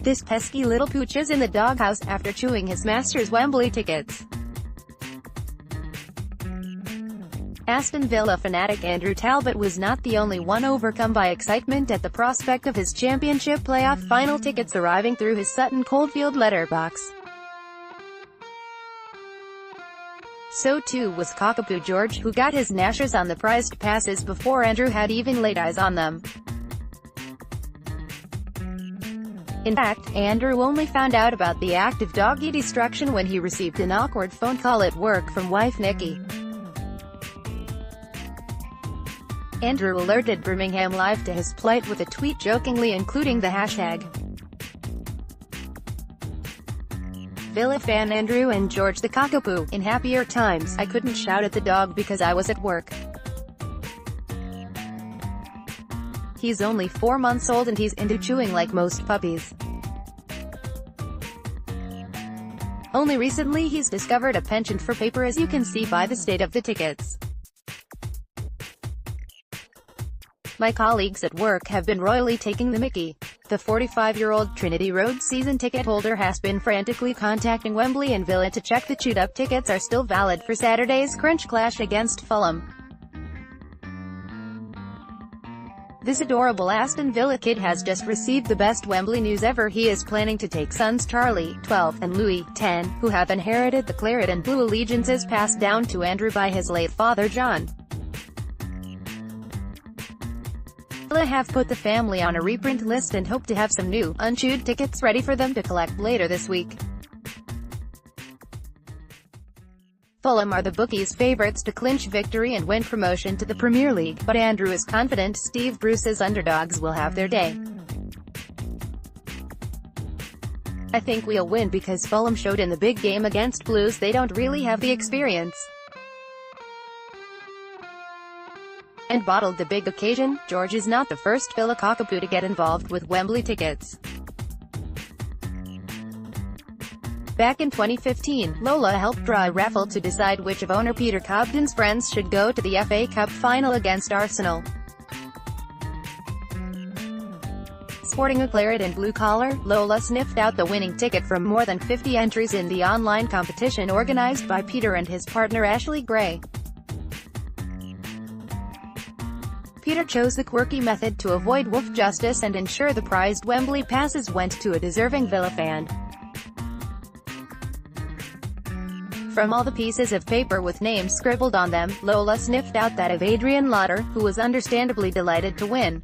This pesky little pooch is in the doghouse after chewing his master's Wembley tickets. Aston Villa fanatic Andrew Talbot was not the only one overcome by excitement at the prospect of his championship playoff final tickets arriving through his Sutton Coldfield letterbox. So too was cockapoo George, who got his gnashers on the prized passes before Andrew had even laid eyes on them. In fact, Andrew only found out about the act of doggy destruction when he received an awkward phone call at work from wife Nikki. Andrew alerted Birmingham Live to his plight with a tweet jokingly including the hashtag Villa fan Andrew and George the cockapoo. In happier times, I couldn't shout at the dog because I was at work. He's only 4 months old and he's into chewing like most puppies. Only recently he's discovered a penchant for paper, as you can see by the state of the tickets. My colleagues at work have been royally taking the mickey. The 45-year-old Trinity Road season ticket holder has been frantically contacting Wembley and Villa to check the chewed-up tickets are still valid for Saturday's crunch clash against Fulham. This adorable Aston Villa kid has just received the best Wembley news ever. He is planning to take sons Charlie, 12, and Louis, 10, who have inherited the claret and blue allegiances passed down to Andrew by his late father John. Villa have put the family on a reprint list and hope to have some new, unchewed tickets ready for them to collect later this week. Fulham are the bookies' favourites to clinch victory and win promotion to the Premier League, but Andrew is confident Steve Bruce's underdogs will have their day. I think we'll win because Fulham showed in the big game against Blues they don't really have the experience. And bottled the big occasion. George is not the first Villa cockapoo to get involved with Wembley tickets. Back in 2015, Lola helped draw a raffle to decide which of owner Peter Cobden's friends should go to the FA Cup final against Arsenal. Sporting a claret and blue collar, Lola sniffed out the winning ticket from more than 50 entries in the online competition organised by Peter and his partner Ashley Gray. Peter chose the quirky method to avoid wolf justice and ensure the prized Wembley passes went to a deserving Villa fan. From all the pieces of paper with names scribbled on them, Lola sniffed out that of Adrian Lauder, who was understandably delighted to win.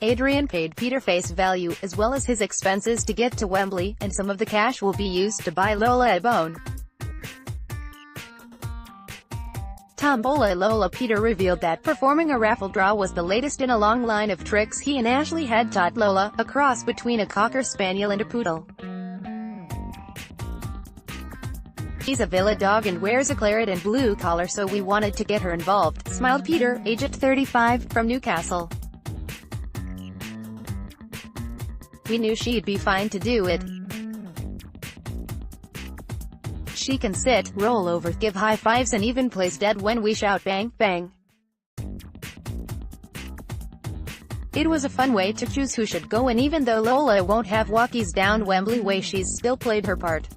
Adrian paid Peter face value, as well as his expenses to get to Wembley, and some of the cash will be used to buy Lola a bone. Tombola Lola Peter revealed that performing a raffle draw was the latest in a long line of tricks he and Ashley had taught Lola, a cross between a Cocker Spaniel and a Poodle. She's a Villa dog and wears a claret and blue collar, so we wanted to get her involved, smiled Peter, aged 35, from Newcastle. We knew she'd be fine to do it. She can sit, roll over, give high fives and even plays dead when we shout bang, bang. It was a fun way to choose who should go, and even though Lola won't have walkies down Wembley way, she's still played her part.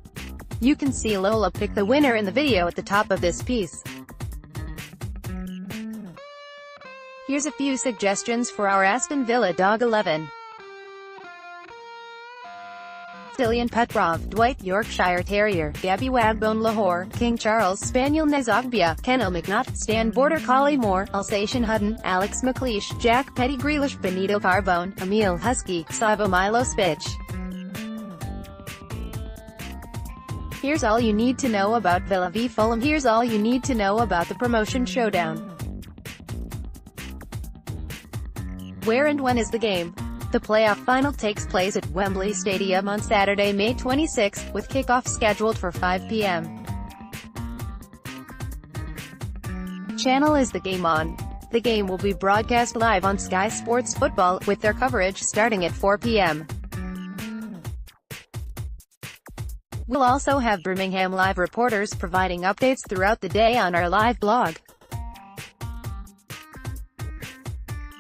You can see Lola pick the winner in the video at the top of this piece. Here's a few suggestions for our Aston Villa dog 11. Stillion Petrov, Dwight Yorkshire Terrier, Gabby Wagbone Lahore, King Charles Spaniel Nezogbia, Kennel McNutt, Stan Border Collie Moore, Alsatian Hutton, Alex McLeish, Jack Petty Grealish, Benito Carbone, Emil Husky, Savo Milo Spitch. Here's all you need to know about Villa v Fulham. Here's all you need to know about the promotion showdown. Where and when is the game? The playoff final takes place at Wembley Stadium on Saturday, May 26, with kickoff scheduled for 5 p.m. Channel is the game on? The game will be broadcast live on Sky Sports Football, with their coverage starting at 4 p.m. We'll also have Birmingham Live reporters providing updates throughout the day on our live blog.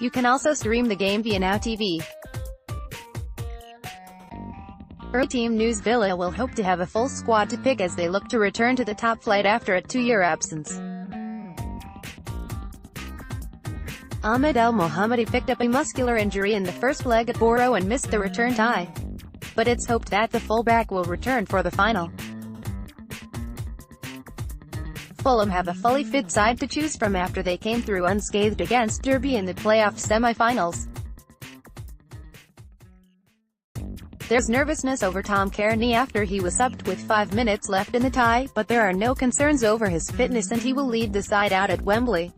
You can also stream the game via Now TV. Early team news: Villa will hope to have a full squad to pick as they look to return to the top flight after a 2-year absence. Ahmed El Mohammadi picked up a muscular injury in the first leg at Boro and missed the return tie. But it's hoped that the fullback will return for the final. Fulham have a fully fit side to choose from after they came through unscathed against Derby in the playoff semi-finals. There's nervousness over Tom Kearney after he was subbed with 5 minutes left in the tie, but there are no concerns over his fitness and he will lead the side out at Wembley.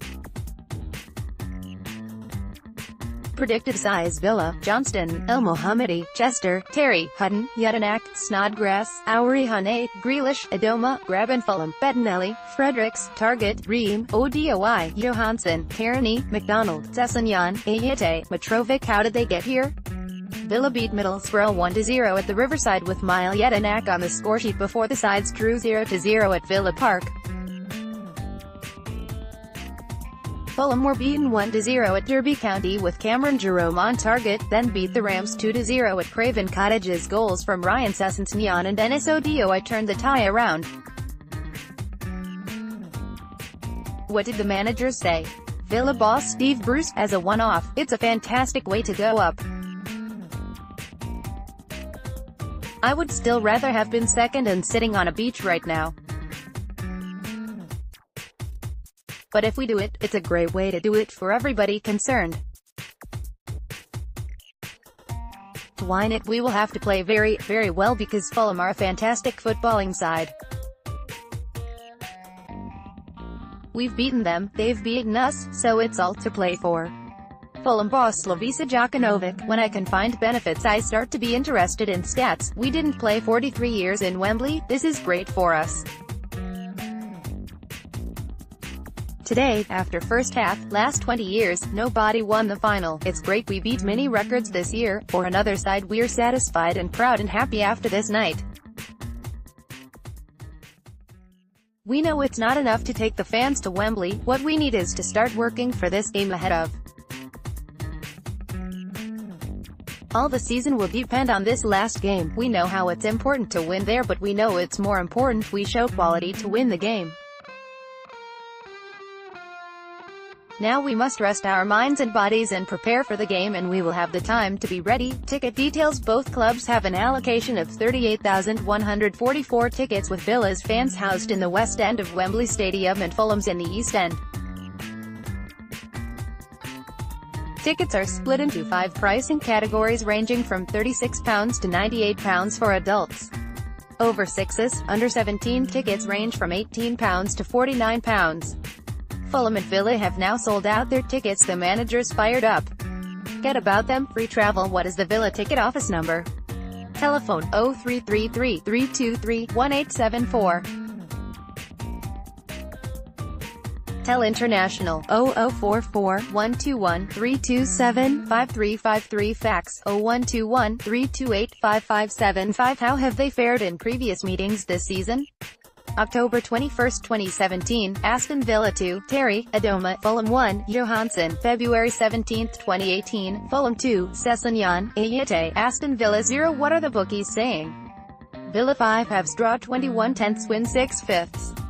Predicted size: Villa, Johnston, El Mohammadi, Chester, Terry, Hutton, Jedinak, Snodgrass, Auri Hane, Grealish, Adoma, Graben, Fulham, Bettinelli, Fredericks, Target, Ream, Odoi, Johansson, Kearney, McDonald, Sessegnon, Ayete, Mitrovic. How did they get here? Villa beat Middlesbrough 1-0 at the Riverside with Mile Jedinak on the scoresheet before the sides drew 0-0 at Villa Park. Fulham were beaten 1-0 at Derby County with Cameron Jerome on target, then beat the Rams 2-0 at Craven Cottage's. Goals from Ryan Sessegnon and Dennis Odoi turned the tie around. What did the managers say? Villa boss Steve Bruce: as a one-off, it's a fantastic way to go up. I would still rather have been second and sitting on a beach right now. But if we do it, it's a great way to do it for everybody concerned. To win it, we will have to play very, very well because Fulham are a fantastic footballing side. We've beaten them, they've beaten us, so it's all to play for. Fulham boss Slavisa Jokanovic: when I can find benefits I start to be interested in stats. We didn't play 43 years in Wembley, this is great for us. Today, after first half, last 20 years, nobody won the final. It's great we beat many records this year. For another side, we're satisfied and proud and happy after this night. We know it's not enough to take the fans to Wembley, what we need is to start working for this game ahead of. All the season will depend on this last game. We know how it's important to win there, but we know it's more important we show quality to win the game. Now we must rest our minds and bodies and prepare for the game, and we will have the time to be ready. Ticket details: both clubs have an allocation of 38,144 tickets, with Villa's fans housed in the West End of Wembley Stadium and Fulham's in the East End. Tickets are split into 5 pricing categories ranging from £36 to £98 for adults. Over 6s, under 17 tickets range from £18 to £49. Fulham and Villa have now sold out their tickets. The manager's fired up. Get about them. Free travel. What is the Villa ticket office number? Telephone 0333 323 1874. Tel International 0044 121 327 5353. Fax 0121 328 5575. How have they fared in previous meetings this season? October 21, 2017, Aston Villa 2, Terry, Adoma, Fulham 1, Johansson. February 17, 2018, Fulham 2, Sessegnon, Ayete, Aston Villa 0. What are the bookies saying? Villa 5 halves draw 21/10, win 6/5.